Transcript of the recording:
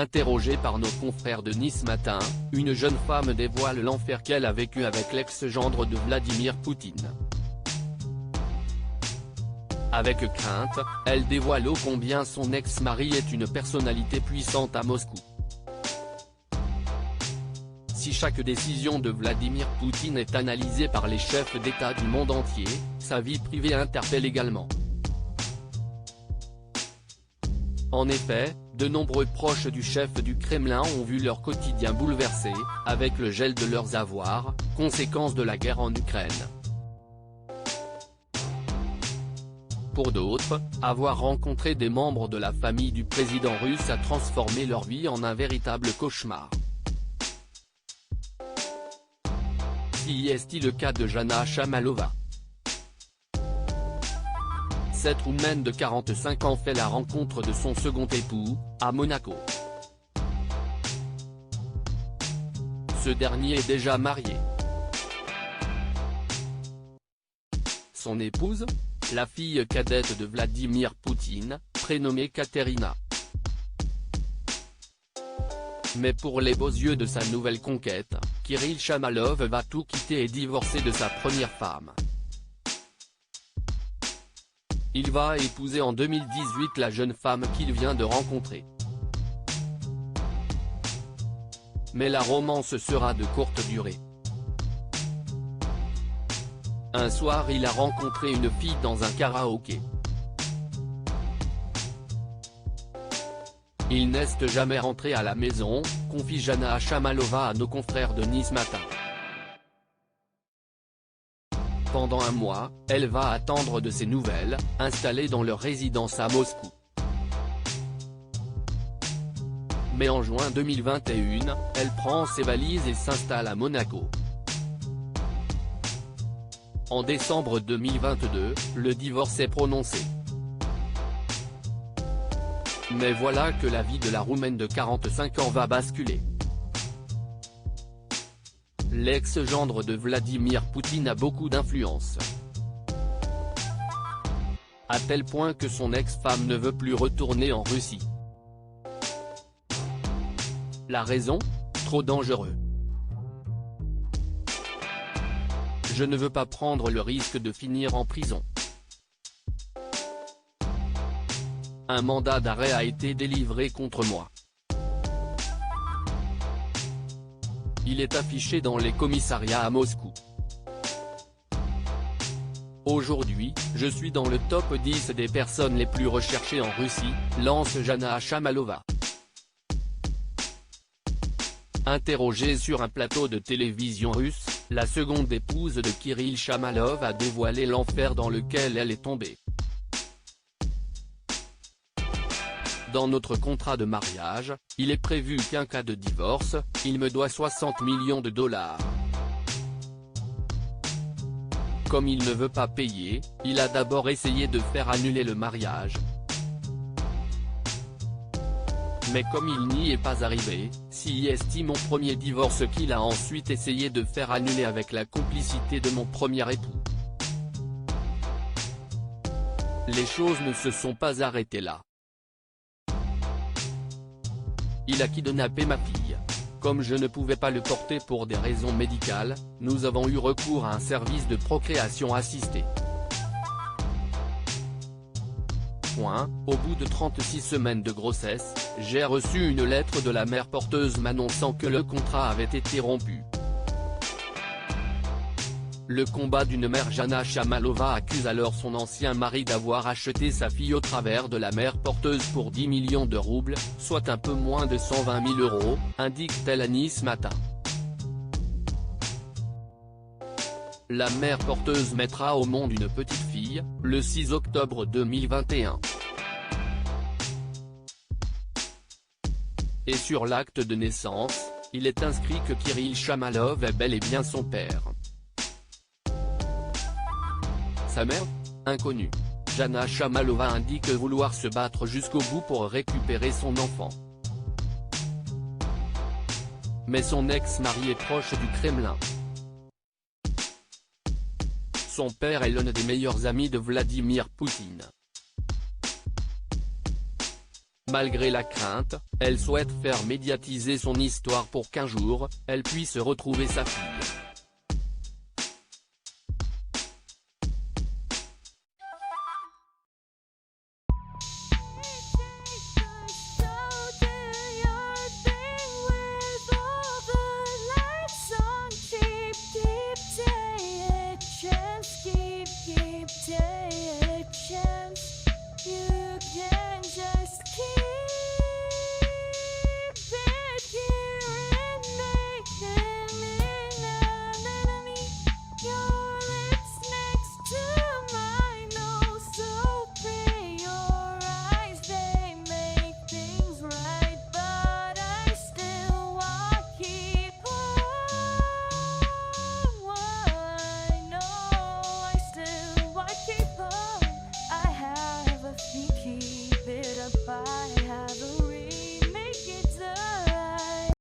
Interrogée par nos confrères de Nice Matin, une jeune femme dévoile l'enfer qu'elle a vécu avec l'ex-gendre de Vladimir Poutine. Avec crainte, elle dévoile ô combien son ex-mari est une personnalité puissante à Moscou. Si chaque décision de Vladimir Poutine est analysée par les chefs d'État du monde entier, sa vie privée interpelle également. En effet, de nombreux proches du chef du Kremlin ont vu leur quotidien bouleversé, avec le gel de leurs avoirs, conséquence de la guerre en Ukraine. Pour d'autres, avoir rencontré des membres de la famille du président russe a transformé leur vie en un véritable cauchemar. Si est-il le cas de Jana Chamalova. Cette roumaine de 45 ans fait la rencontre de son second époux, à Monaco. Ce dernier est déjà marié. Son épouse, la fille cadette de Vladimir Poutine, prénommée Katerina. Mais pour les beaux yeux de sa nouvelle conquête, Kirill Chamalov va tout quitter et divorcer de sa première femme. Il va épouser en 2018 la jeune femme qu'il vient de rencontrer. Mais la romance sera de courte durée. Un soir il a rencontré une fille dans un karaoké. Ils n'est jamais rentrés à la maison, confie Jana Chamalova à nos confrères de Nice Matin. Pendant un mois, elle va attendre de ses nouvelles, installée dans leur résidence à Moscou. Mais en juin 2021, elle prend ses valises et s'installe à Monaco. En décembre 2022, le divorce est prononcé. Mais voilà que la vie de la Roumaine de 45 ans va basculer. L'ex-gendre de Vladimir Poutine a beaucoup d'influence. À tel point que son ex-femme ne veut plus retourner en Russie. La raison ? Trop dangereux. Je ne veux pas prendre le risque de finir en prison. Un mandat d'arrêt a été délivré contre moi. Il est affiché dans les commissariats à Moscou. Aujourd'hui, je suis dans le top 10 des personnes les plus recherchées en Russie, lance Jana Chamalova. Interrogée sur un plateau de télévision russe, la seconde épouse de Kirill Chamalov a dévoilé l'enfer dans lequel elle est tombée. Dans notre contrat de mariage, il est prévu qu'en cas de divorce, il me doit 60 millions de dollars. Comme il ne veut pas payer, il a d'abord essayé de faire annuler le mariage. Mais comme il n'y est pas arrivé, s'y estime mon premier divorce qu'il a ensuite essayé de faire annuler avec la complicité de mon premier époux. Les choses ne se sont pas arrêtées là. Il a kidnappé ma fille. Comme je ne pouvais pas le porter pour des raisons médicales, nous avons eu recours à un service de procréation assistée. Au bout de 36 semaines de grossesse, j'ai reçu une lettre de la mère porteuse m'annonçant que le contrat avait été rompu. Le combat d'une mère. Jana Chamalova accuse alors son ancien mari d'avoir acheté sa fille au travers de la mère porteuse pour 10 millions de roubles, soit un peu moins de 120 000 €, indique-t-elle à Nice Matin. La mère porteuse mettra au monde une petite fille, le 6 octobre 2021. Et sur l'acte de naissance, il est inscrit que Kirill Chamalov est bel et bien son père. Sa mère ? Inconnue. Jana Chamalova indique vouloir se battre jusqu'au bout pour récupérer son enfant. Mais son ex-mari est proche du Kremlin. Son père est l'un des meilleurs amis de Vladimir Poutine. Malgré la crainte, elle souhaite faire médiatiser son histoire pour qu'un jour, elle puisse retrouver sa fille.